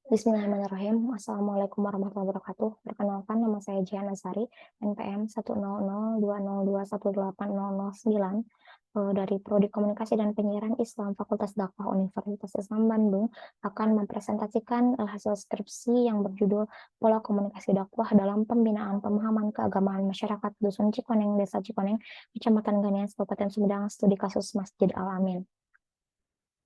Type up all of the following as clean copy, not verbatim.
Bismillahirrahmanirrahim. Assalamualaikum warahmatullahi wabarakatuh. Perkenalkan, nama saya Jihan Asari, NPM 10022180009, dari Prodi Komunikasi dan Penyiaran Islam Fakultas Dakwah Universitas Islam Bandung, akan mempresentasikan hasil skripsi yang berjudul Pola Komunikasi Dakwah dalam Pembinaan Pemahaman Keagamaan Masyarakat Dusun Cikoneng, Desa Cikoneng, Kecamatan Ganian, Kabupaten Sumedang, Studi Kasus Masjid Al-Amin.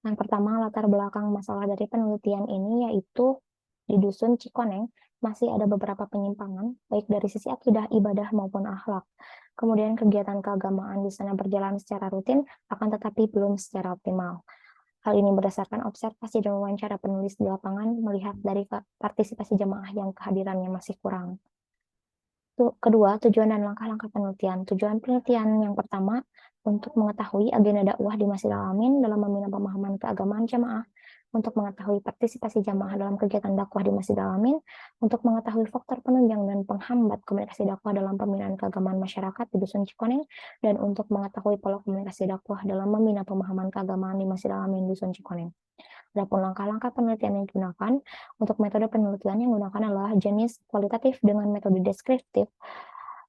Yang pertama, latar belakang masalah dari penelitian ini yaitu di Dusun Cikoneng masih ada beberapa penyimpangan, baik dari sisi akidah, ibadah, maupun akhlak. Kemudian kegiatan keagamaan di sana berjalan secara rutin, akan tetapi belum secara optimal. Hal ini berdasarkan observasi dan wawancara penulis di lapangan melihat dari partisipasi jamaah yang kehadirannya masih kurang. Kedua, tujuan dan langkah-langkah penelitian. Tujuan penelitian yang pertama, untuk mengetahui agenda dakwah di Masjid Al-Amin dalam membina pemahaman keagamaan jamaah, untuk mengetahui partisipasi jamaah dalam kegiatan dakwah di Masjid Al-Amin, untuk mengetahui faktor penunjang dan penghambat komunikasi dakwah dalam pembinaan keagamaan masyarakat di Dusun Cikoneng, dan untuk mengetahui pola komunikasi dakwah dalam membina pemahaman keagamaan di Masjid Al-Amin Dusun Cikoneng. Adapun langkah-langkah penelitian yang digunakan, untuk metode penelitian yang digunakan adalah jenis kualitatif dengan metode deskriptif.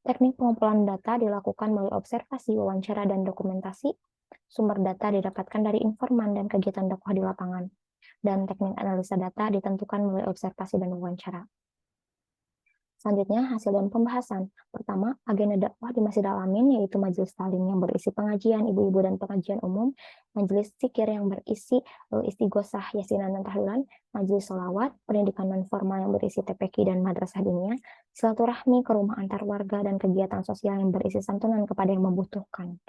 Teknik pengumpulan data dilakukan melalui observasi, wawancara, dan dokumentasi. Sumber data didapatkan dari informan dan kegiatan dakwah di lapangan. Dan teknik analisa data ditentukan melalui observasi dan wawancara. Selanjutnya, hasil dan pembahasan. Pertama, agenda dakwah di Masjid Al-Amin, yaitu majelis taklim yang berisi pengajian ibu-ibu dan pengajian umum, majelis zikir yang berisi istighosah, yasinan, dan tahlilan, majelis sholawat, pendidikan non formal yang berisi TPQ dan madrasah diniyah, silaturahmi ke rumah antar warga, dan kegiatan sosial yang berisi santunan kepada yang membutuhkan.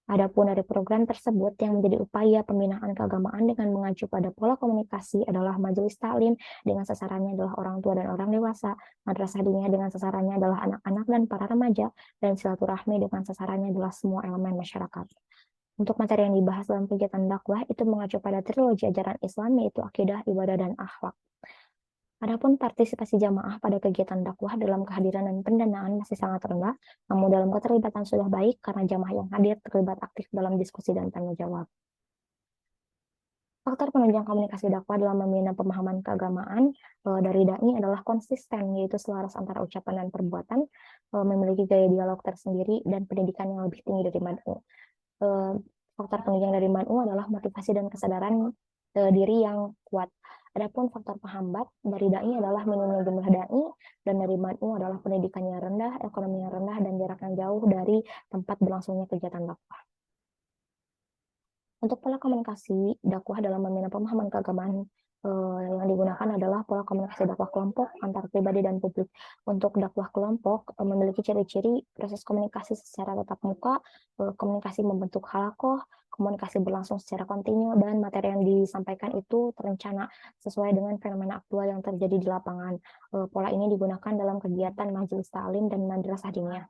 Adapun dari program tersebut yang menjadi upaya pembinaan keagamaan dengan mengacu pada pola komunikasi adalah majelis taklim dengan sasarannya adalah orang tua dan orang dewasa, madrasah diniyah dengan sasarannya adalah anak-anak dan para remaja, dan silaturahmi dengan sasarannya adalah semua elemen masyarakat. Untuk materi yang dibahas dalam kegiatan dakwah itu mengacu pada trilogi ajaran Islam, yaitu akidah, ibadah, dan akhlak. Adapun partisipasi jamaah pada kegiatan dakwah dalam kehadiran dan pendanaan masih sangat rendah, namun dalam keterlibatan sudah baik karena jamaah yang hadir terlibat aktif dalam diskusi dan tanya jawab. Faktor penunjang komunikasi dakwah dalam membina pemahaman keagamaan dari dai adalah konsisten, yaitu selaras antara ucapan dan perbuatan, memiliki gaya dialog tersendiri, dan pendidikan yang lebih tinggi dari mad'u. Faktor penunjang dari mad'u adalah motivasi dan kesadaran diri yang kuat. Adapun faktor penghambat dari dai adalah minimnya jumlah dai, dan dari mad'u adalah pendidikannya rendah, ekonominya rendah, dan jarak yang jauh dari tempat berlangsungnya kegiatan dakwah. Untuk pola komunikasi dakwah dalam membina pemahaman keagamaan yang digunakan adalah pola komunikasi dakwah kelompok antar pribadi dan publik. Untuk dakwah kelompok memiliki ciri-ciri proses komunikasi secara tatap muka, komunikasi membentuk halakoh, komunikasi berlangsung secara kontinu, dan materi yang disampaikan itu terencana sesuai dengan fenomena aktual yang terjadi di lapangan. Pola ini digunakan dalam kegiatan majelis taklim dan madrasah diniyah.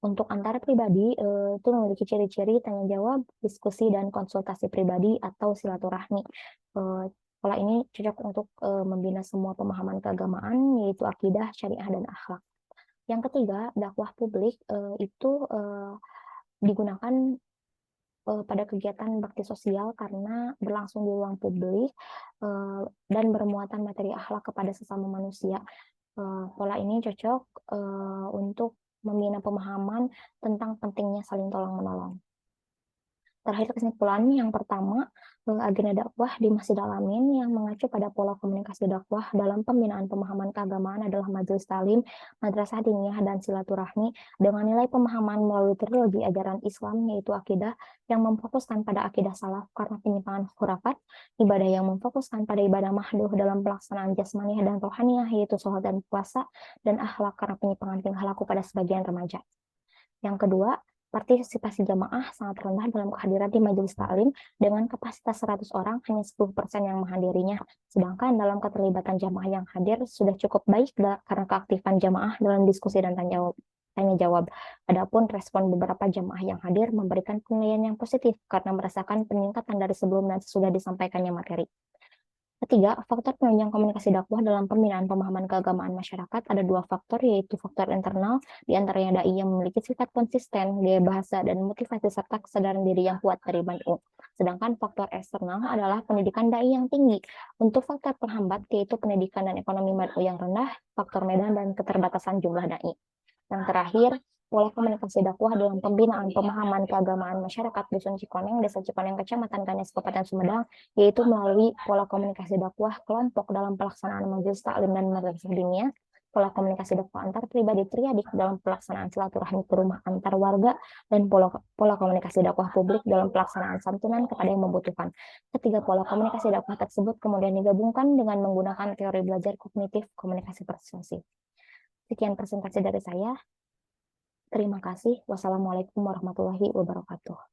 Untuk antar pribadi, itu memiliki ciri-ciri tanya jawab, diskusi, dan konsultasi pribadi atau silaturahmi. Pola ini cocok untuk membina semua pemahaman keagamaan, yaitu akidah, syariah, dan akhlak. Yang ketiga, dakwah publik itu digunakan pada kegiatan bakti sosial karena berlangsung di ruang publik dan bermuatan materi akhlak kepada sesama manusia. Pola ini cocok untuk membina pemahaman tentang pentingnya saling tolong-menolong. Terakhir kesimpulan yang pertama, agenda dakwah di Masjid Al-Amin yang mengacu pada pola komunikasi dakwah dalam pembinaan pemahaman keagamaan adalah majelis taklim, madrasah diniyah, dan silaturahmi dengan nilai pemahaman melalui trilogi ajaran Islam, yaitu akidah yang memfokuskan pada akidah salaf karena penyimpangan khurafat, ibadah yang memfokuskan pada ibadah mahduh dalam pelaksanaan jasmaniah dan rohaniah, yaitu sholat dan puasa, dan akhlak karena penyimpangan tingkah laku pada sebagian remaja. Yang kedua, partisipasi jamaah sangat rendah dalam kehadiran di majelis taklim dengan kapasitas 100 orang, hanya 10% yang menghadirinya. Sedangkan dalam keterlibatan jamaah yang hadir sudah cukup baik karena keaktifan jamaah dalam diskusi dan tanya jawab. Adapun respon beberapa jamaah yang hadir memberikan penilaian yang positif karena merasakan peningkatan dari sebelum dan sesudah disampaikannya materi. Ketiga, faktor penunjang komunikasi dakwah dalam pembinaan pemahaman keagamaan masyarakat ada dua faktor, yaitu faktor internal, di antaranya dai yang memiliki sifat konsisten, gaya bahasa, dan motivasi serta kesadaran diri yang kuat dari MANU. Sedangkan faktor eksternal adalah pendidikan dai yang tinggi. Untuk faktor penghambat, yaitu pendidikan dan ekonomi MANU yang rendah, faktor medan, dan keterbatasan jumlah dai. Yang terakhir, pola komunikasi dakwah dalam pembinaan pemahaman keagamaan masyarakat Dusun Cikoneng, Desa Cikoneng, Kecamatan Kandas, Kabupaten Sumedang, yaitu melalui pola komunikasi dakwah kelompok dalam pelaksanaan majelis taklim dan madrasah diniyah, pola komunikasi dakwah antar pribadi triadik dalam pelaksanaan silaturahmi ke rumah antar warga, dan pola komunikasi dakwah publik dalam pelaksanaan santunan kepada yang membutuhkan. Ketiga pola komunikasi dakwah tersebut kemudian digabungkan dengan menggunakan teori belajar kognitif komunikasi persuasif. Sekian presentasi dari saya. Terima kasih. Wassalamualaikum warahmatullahi wabarakatuh.